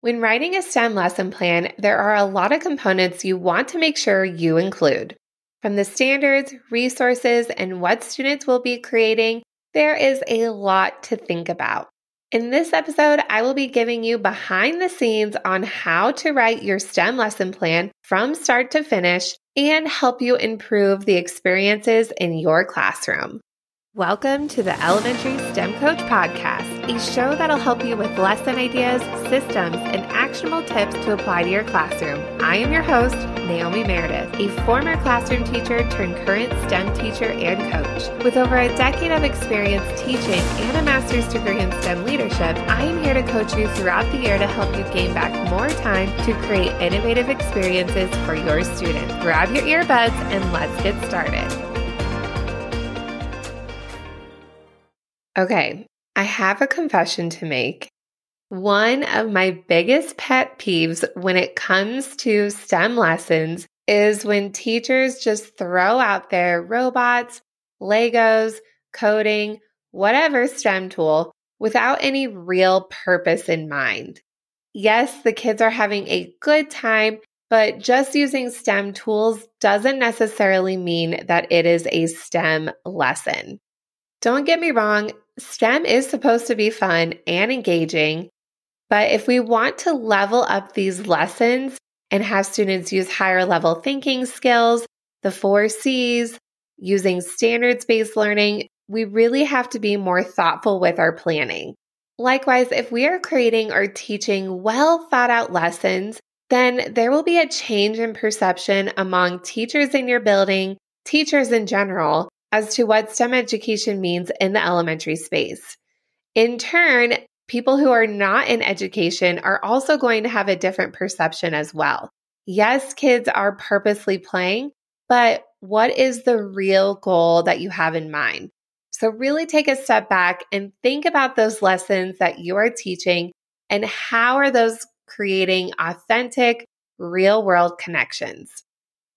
When writing a STEM lesson plan, there are a lot of components you want to make sure you include. From the standards, resources, and what students will be creating, there is a lot to think about. In this episode, I will be giving you behind the scenes on how to write your STEM lesson plan from start to finish and help you improve the experiences in your classroom. Welcome to the Elementary STEM Coach Podcast, a show that'll help you with lesson ideas, systems, and actionable tips to apply to your classroom. I am your host, Naomi Meredith, a former classroom teacher turned current STEM teacher and coach. With over a decade of experience teaching and a master's degree in STEM leadership, I am here to coach you throughout the year to help you gain back more time to create innovative experiences for your students. Grab your earbuds and let's get started. Okay, I have a confession to make. One of my biggest pet peeves when it comes to STEM lessons is when teachers just throw out their robots, Legos, coding, whatever STEM tool without any real purpose in mind. Yes, the kids are having a good time, but just using STEM tools doesn't necessarily mean that it is a STEM lesson. Don't get me wrong, STEM is supposed to be fun and engaging, but if we want to level up these lessons and have students use higher level thinking skills, the 4 C's, using standards-based learning, we really have to be more thoughtful with our planning. Likewise, if we are creating or teaching well thought out lessons, then there will be a change in perception among teachers in your building, teachers in general, as to what STEM education means in the elementary space. In turn, people who are not in education are also going to have a different perception as well. Yes, kids are purposely playing, but what is the real goal that you have in mind? So really take a step back and think about those lessons that you are teaching and how are those creating authentic, real-world connections.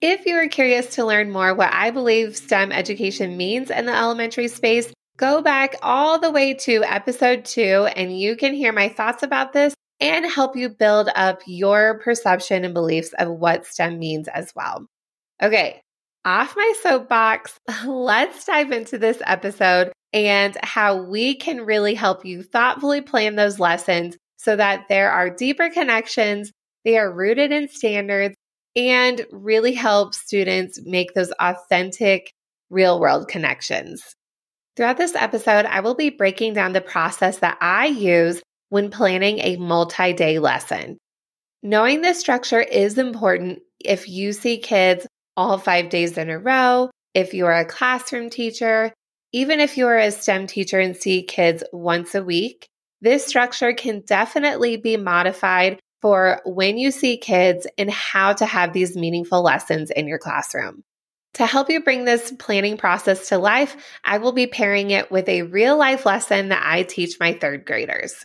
If you are curious to learn more what I believe STEM education means in the elementary space, go back all the way to episode 2 and you can hear my thoughts about this and help you build up your perception and beliefs of what STEM means as well. Okay, off my soapbox, let's dive into this episode and how we can really help you thoughtfully plan those lessons so that there are deeper connections, they are rooted in standards, and really help students make those authentic, real-world connections. Throughout this episode, I will be breaking down the process that I use when planning a multi-day lesson. Knowing this structure is important if you see kids all 5 days in a row, if you are a classroom teacher, even if you are a STEM teacher and see kids once a week. This structure can definitely be modified for when you see kids and how to have these meaningful lessons in your classroom. To help you bring this planning process to life, I will be pairing it with a real-life lesson that I teach my 3rd graders.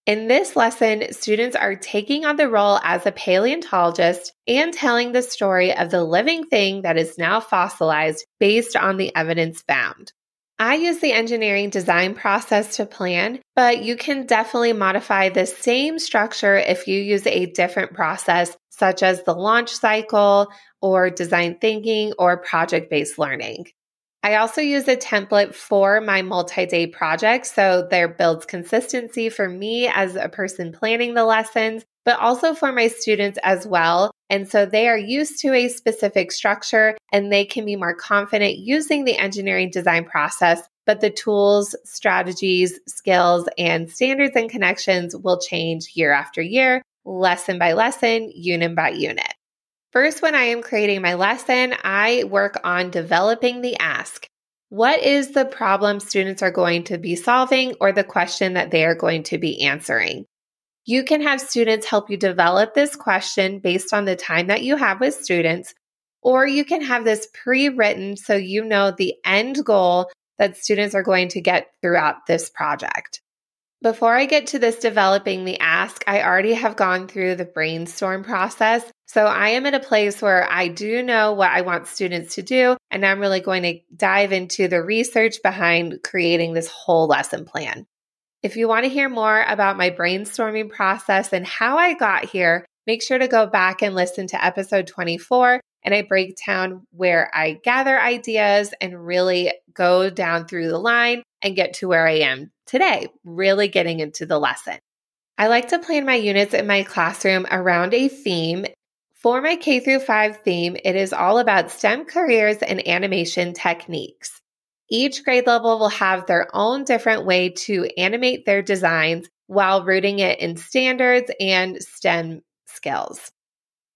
In this lesson, students are taking on the role as a paleontologist and telling the story of the living thing that is now fossilized based on the evidence found. I use the engineering design process to plan, but you can definitely modify the same structure if you use a different process, such as the launch cycle or design thinking or project-based learning. I also use a template for my multi-day projects, so there builds consistency for me as a person planning the lessons, but also for my students as well. And so they are used to a specific structure and they can be more confident using the engineering design process, but the tools, strategies, skills, and standards and connections will change year after year, lesson by lesson, unit by unit. First, when I am creating my lesson, I work on developing the ask. What is the problem students are going to be solving or the question that they are going to be answering? You can have students help you develop this question based on the time that you have with students, or you can have this pre-written so you know the end goal that students are going to get throughout this project. Before I get to this developing the ask, I already have gone through the brainstorm process. So I am at a place where I do know what I want students to do, and I'm really going to dive into the research behind creating this whole lesson plan. If you want to hear more about my brainstorming process and how I got here, make sure to go back and listen to episode 24. And I break down where I gather ideas and really go down through the line and get to where I am today, really getting into the lesson. I like to plan my units in my classroom around a theme. For my K through 5 theme, it is all about STEM careers and animation techniques. Each grade level will have their own different way to animate their designs while rooting it in standards and STEM skills.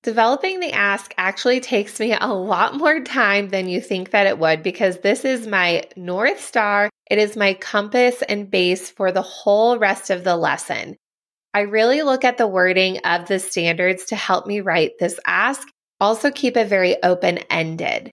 Developing the ask actually takes me a lot more time than you think that it would because this is my North Star. It is my compass and base for the whole rest of the lesson. I really look at the wording of the standards to help me write this ask. Also keep it very open-ended.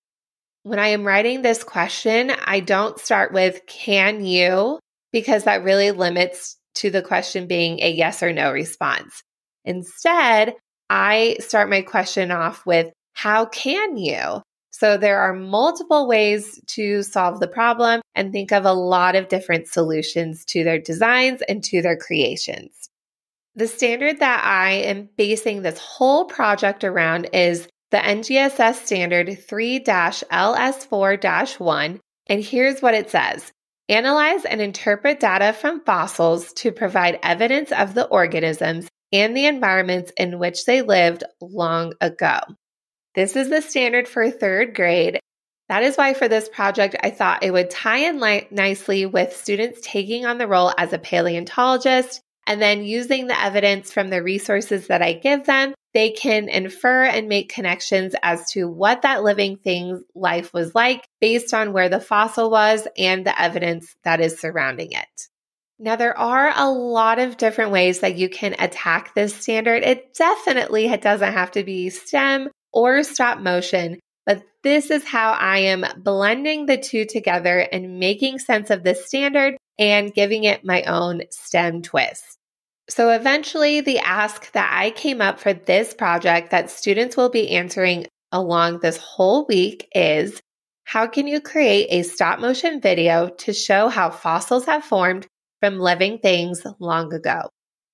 When I am writing this question, I don't start with can you, because that really limits to the question being a yes or no response. Instead, I start my question off with how can you? So there are multiple ways to solve the problem and think of a lot of different solutions to their designs and to their creations. The standard that I am basing this whole project around is the NGSS standard 3-LS4-1, and here's what it says. Analyze and interpret data from fossils to provide evidence of the organisms and the environments in which they lived long ago. This is the standard for 3rd grade. That is why for this project, I thought it would tie in nicely with students taking on the role as a paleontologist. And then using the evidence from the resources that I give them, they can infer and make connections as to what that living thing's life was like based on where the fossil was and the evidence that is surrounding it. Now, there are a lot of different ways that you can attack this standard. It definitely doesn't have to be STEM or stop motion, but this is how I am blending the two together and making sense of this standard and giving it my own STEM twist. So eventually, the ask that I came up for this project that students will be answering along this whole week is, how can you create a stop motion video to show how fossils have formed from living things long ago?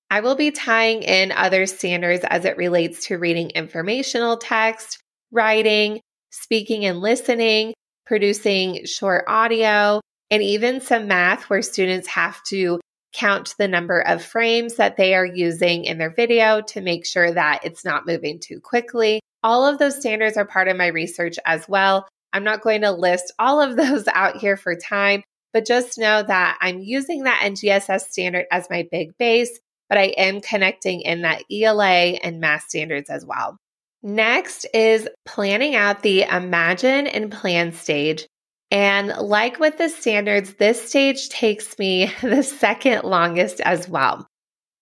I will be tying in other standards as it relates to reading informational text, writing, speaking and listening, producing short audio, and even some math where students have to count the number of frames that they are using in their video to make sure that it's not moving too quickly. All of those standards are part of my research as well. I'm not going to list all of those out here for time, but just know that I'm using that NGSS standard as my big base, but I am connecting in that ELA and math standards as well. Next is planning out the imagine and plan stage. And like with the standards, this stage takes me the second longest as well.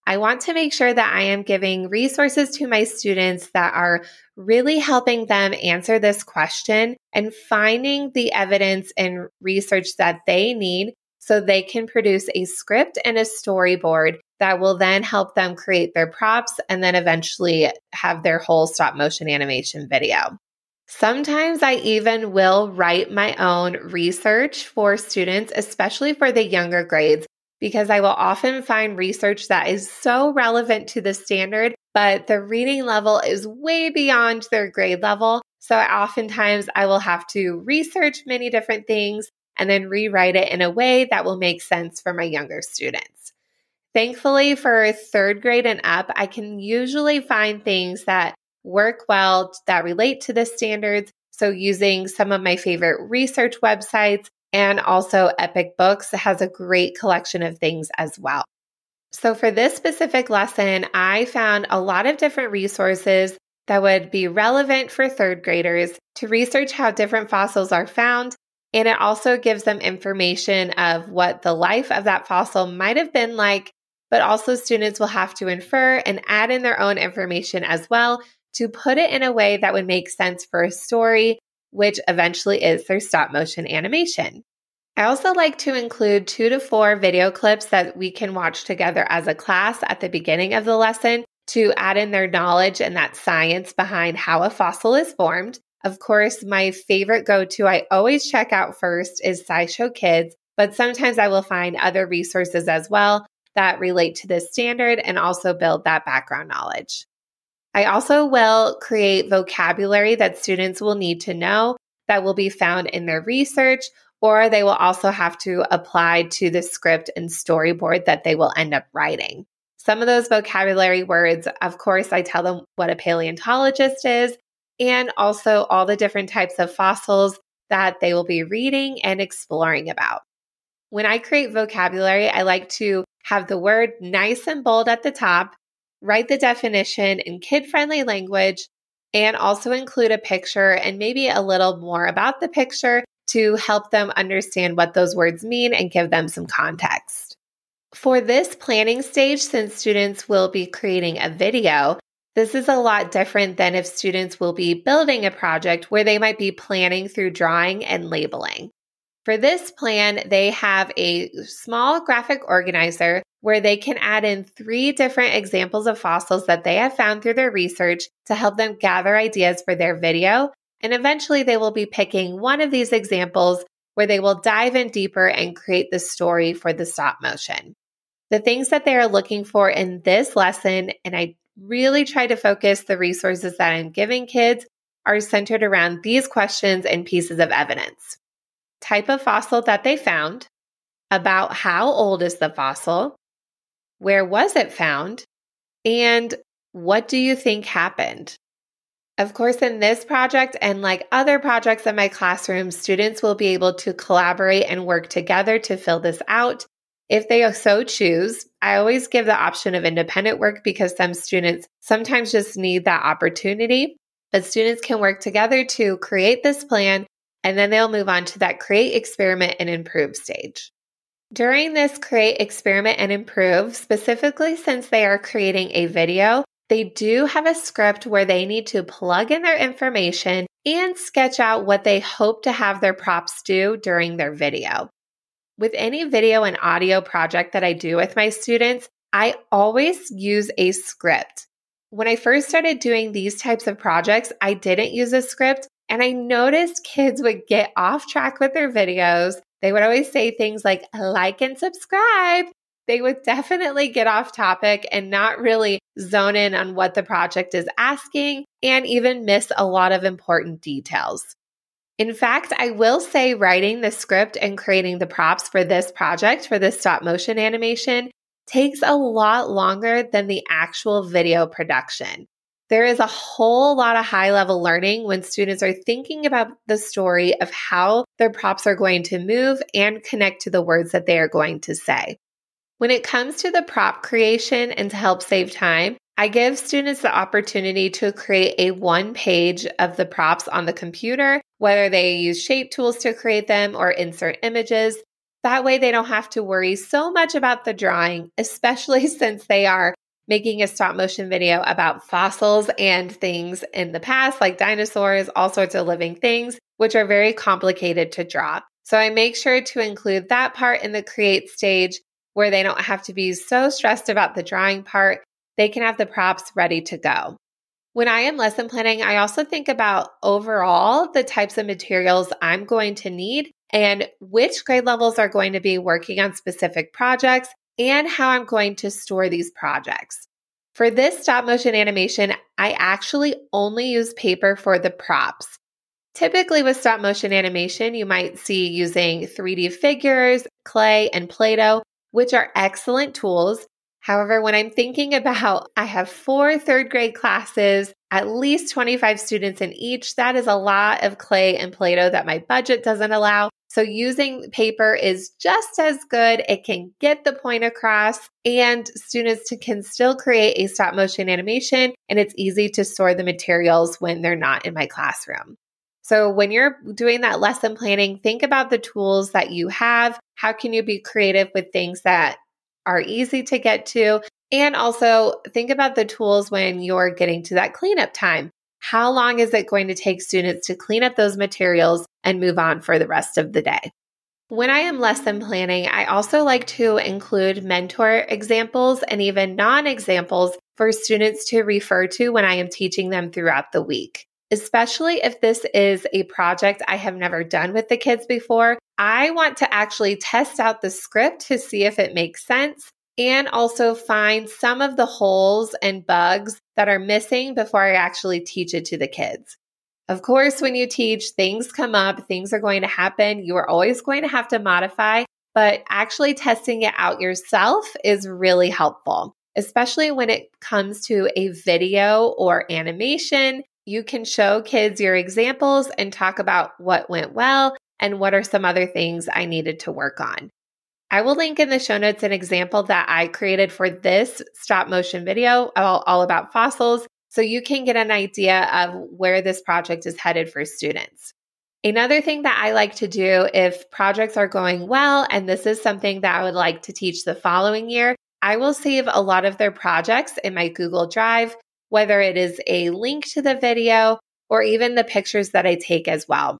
I want to make sure that I am giving resources to my students that are really helping them answer this question and finding the evidence and research that they need so they can produce a script and a storyboard that will then help them create their props and then eventually have their whole stop motion animation video. Sometimes I even will write my own research for students, especially for the younger grades, because I will often find research that is so relevant to the standard, but the reading level is way beyond their grade level. So oftentimes I will have to research many different things and then rewrite it in a way that will make sense for my younger students. Thankfully, for 3rd grade and up, I can usually find things that work well that relate to the standards. So using some of my favorite research websites and also Epic Books has a great collection of things as well. So for this specific lesson, I found a lot of different resources that would be relevant for 3rd graders to research how different fossils are found. And it also gives them information of what the life of that fossil might have been like, but also students will have to infer and add in their own information as well to put it in a way that would make sense for a story, which eventually is their stop motion animation. I also like to include 2 to 4 video clips that we can watch together as a class at the beginning of the lesson to add in their knowledge and that science behind how a fossil is formed. Of course, my favorite go-to I always check out first is SciShow Kids, but sometimes I will find other resources as well that relate to this standard and also build that background knowledge. I also will create vocabulary that students will need to know that will be found in their research, or they will also have to apply to the script and storyboard that they will end up writing. Some of those vocabulary words, of course, I tell them what a paleontologist is, and also all the different types of fossils that they will be reading and exploring about. When I create vocabulary, I like to have the word nice and bold at the top, write the definition in kid-friendly language, and also include a picture and maybe a little more about the picture to help them understand what those words mean and give them some context. For this planning stage, since students will be creating a video, this is a lot different than if students will be building a project where they might be planning through drawing and labeling. For this plan, they have a small graphic organizer where they can add in 3 different examples of fossils that they have found through their research to help them gather ideas for their video. And eventually they will be picking one of these examples where they will dive in deeper and create the story for the stop motion. The things that they are looking for in this lesson, and I really try to focus the resources that I'm giving kids, are centered around these questions and pieces of evidence. Type of fossil that they found, about how old is the fossil, where was it found, and what do you think happened? Of course, in this project and like other projects in my classroom, students will be able to collaborate and work together to fill this out. If they so choose, I always give the option of independent work because some students sometimes just need that opportunity. But students can work together to create this plan, and then they'll move on to that create, experiment, and improve stage. During this create, experiment, and improve, specifically since they are creating a video, they do have a script where they need to plug in their information and sketch out what they hope to have their props do during their video. With any video and audio project that I do with my students, I always use a script. When I first started doing these types of projects, I didn't use a script, and I noticed kids would get off track with their videos. They would always say things like and subscribe. They would definitely get off topic and not really zone in on what the project is asking and even miss a lot of important details. In fact, I will say writing the script and creating the props for this project, for this stop motion animation, takes a lot longer than the actual video production. There is a whole lot of high-level learning when students are thinking about the story of how their props are going to move and connect to the words that they are going to say. When it comes to the prop creation and to help save time, I give students the opportunity to create a 1-page of the props on the computer, whether they use shape tools to create them or insert images. That way they don't have to worry so much about the drawing, especially since they are making a stop motion video about fossils and things in the past, like dinosaurs, all sorts of living things, which are very complicated to draw. So I make sure to include that part in the create stage where they don't have to be so stressed about the drawing part. They can have the props ready to go. When I am lesson planning, I also think about overall the types of materials I'm going to need and which grade levels are going to be working on specific projects and how I'm going to store these projects. For this stop motion animation, I actually only use paper for the props. Typically with stop motion animation, you might see using 3D figures, clay, and Play-Doh, which are excellent tools. However, when I'm thinking about, I have 4 third grade classes, at least 25 students in each, that is a lot of clay and Play-Doh that my budget doesn't allow. So using paper is just as good. It can get the point across and students can still create a stop motion animation, and it's easy to store the materials when they're not in my classroom. So when you're doing that lesson planning, think about the tools that you have. How can you be creative with things that are easy to get to? And also think about the tools when you're getting to that cleanup time. How long is it going to take students to clean up those materials and move on for the rest of the day? When I am lesson planning, I also like to include mentor examples and even non-examples for students to refer to when I am teaching them throughout the week. Especially if this is a project I have never done with the kids before, I want to actually test out the script to see if it makes sense. and also find some of the holes and bugs that are missing before I actually teach it to the kids. Of course, when you teach, things come up, things are going to happen. You are always going to have to modify, but actually testing it out yourself is really helpful, especially when it comes to a video or animation. You can show kids your examples and talk about what went well and what are some other things I needed to work on. I will link in the show notes an example that I created for this stop motion video all about fossils, so you can get an idea of where this project is headed for students. Another thing that I like to do if projects are going well, and this is something that I would like to teach the following year, I will save a lot of their projects in my Google Drive, whether it is a link to the video or even the pictures that I take as well.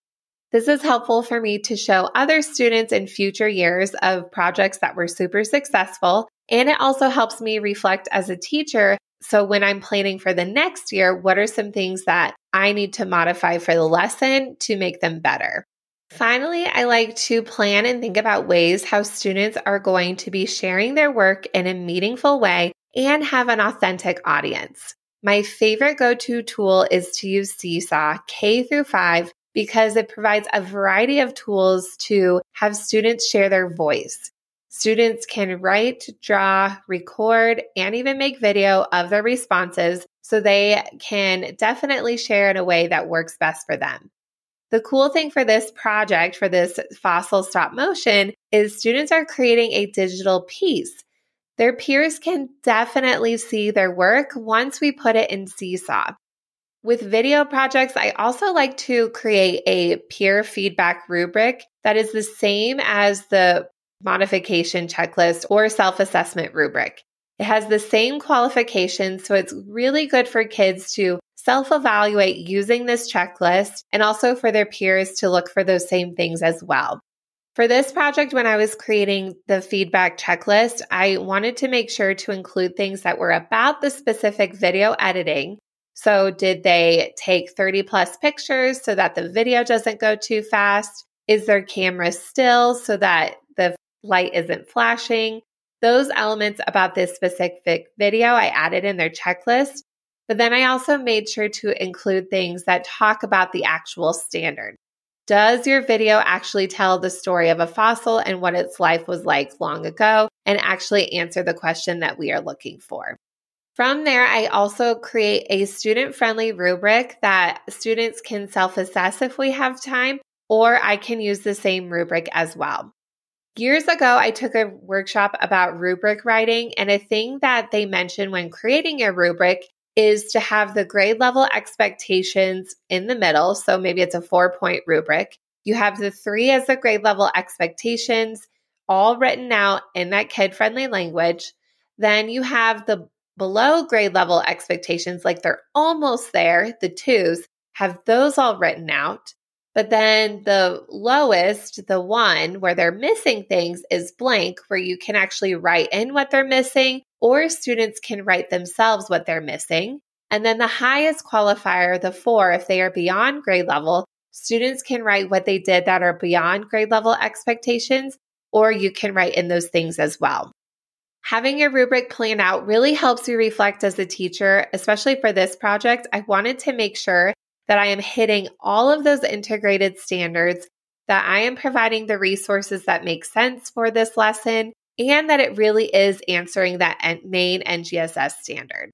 This is helpful for me to show other students in future years of projects that were super successful, and it also helps me reflect as a teacher. So when I'm planning for the next year, what are some things that I need to modify for the lesson to make them better? Finally, I like to plan and think about ways how students are going to be sharing their work in a meaningful way and have an authentic audience. My favorite go-to tool is to use Seesaw K-5 because it provides a variety of tools to have students share their voice. Students can write, draw, record, and even make video of their responses, so they can definitely share in a way that works best for them. The cool thing for this project, for this fossil stop motion, is students are creating a digital piece. Their peers can definitely see their work once we put it in Seesaw. With video projects, I also like to create a peer feedback rubric that is the same as the modification checklist or self-assessment rubric. It has the same qualifications, so it's really good for kids to self-evaluate using this checklist and also for their peers to look for those same things as well. For this project, when I was creating the feedback checklist, I wanted to make sure to include things that were about the specific video editing. So did they take 30 plus pictures so that the video doesn't go too fast? Is their camera still so that the light isn't flashing? Those elements about this specific video I added in their checklist. But then I also made sure to include things that talk about the actual standard. Does your video actually tell the story of a fossil and what its life was like long ago and actually answer the question that we are looking for? From there, I also create a student-friendly rubric that students can self-assess if we have time, or I can use the same rubric as well. Years ago, I took a workshop about rubric writing, and a thing that they mentioned when creating a rubric is to have the grade level expectations in the middle. So maybe it's a 4-point rubric. You have the 3 as the grade level expectations, all written out in that kid-friendly language. Then you have the below grade level expectations, like they're almost there, the 2s, have those all written out. But then the lowest, the 1 where they're missing things, is blank, where you can actually write in what they're missing, or students can write themselves what they're missing. And then the highest qualifier, the 4, if they are beyond grade level, students can write what they did that are beyond grade level expectations, or you can write in those things as well. Having a rubric planned out really helps you reflect as a teacher, especially for this project. I wanted to make sure that I am hitting all of those integrated standards, that I am providing the resources that make sense for this lesson, and that it really is answering that main NGSS standard.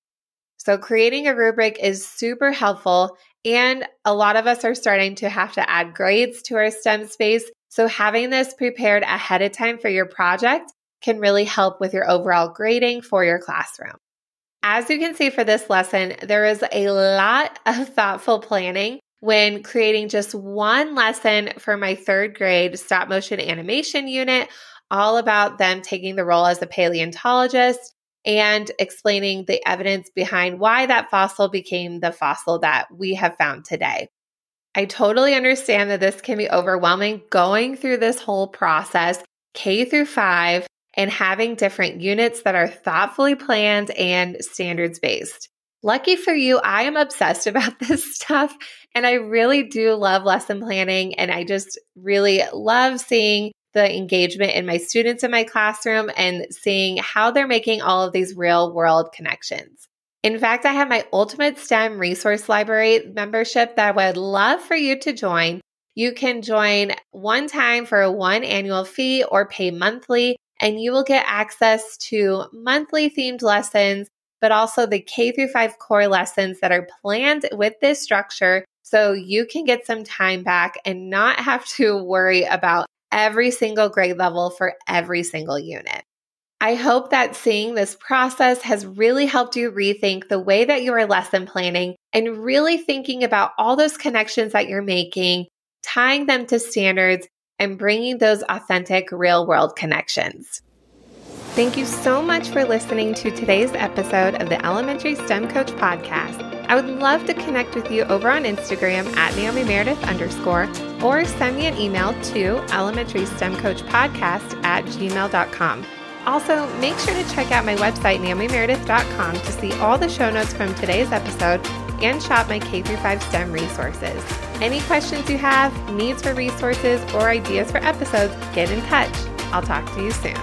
So creating a rubric is super helpful, and a lot of us are starting to have to add grades to our STEM space. So having this prepared ahead of time for your project can really help with your overall grading for your classroom. As you can see for this lesson, there is a lot of thoughtful planning when creating just one lesson for my 3rd grade stop motion animation unit, all about them taking the role as a paleontologist and explaining the evidence behind why that fossil became the fossil that we have found today. I totally understand that this can be overwhelming going through this whole process, K-5, and having different units that are thoughtfully planned and standards-based. Lucky for you, I am obsessed about this stuff, and I really do love lesson planning, and I just really love seeing the engagement in my students in my classroom and seeing how they're making all of these real world connections. In fact, I have my Ultimate STEM Resource Library membership that I would love for you to join. You can join one time for a one annual fee or pay monthly, and you will get access to monthly themed lessons, but also the K-5 core lessons that are planned with this structure so you can get some time back and not have to worry about every single grade level for every single unit. I hope that seeing this process has really helped you rethink the way that you are lesson planning and really thinking about all those connections that you're making, tying them to standards, and bringing those authentic real-world connections. Thank you so much for listening to today's episode of the Elementary STEM Coach Podcast. I would love to connect with you over on Instagram at NaomiMeredith_ or send me an email to elementarystemcoachpodcast@gmail.com. Also, make sure to check out my website, NaomiMeredith.com, to see all the show notes from today's episode and shop my K-5 STEM resources. Any questions you have, needs for resources, or ideas for episodes, get in touch. I'll talk to you soon.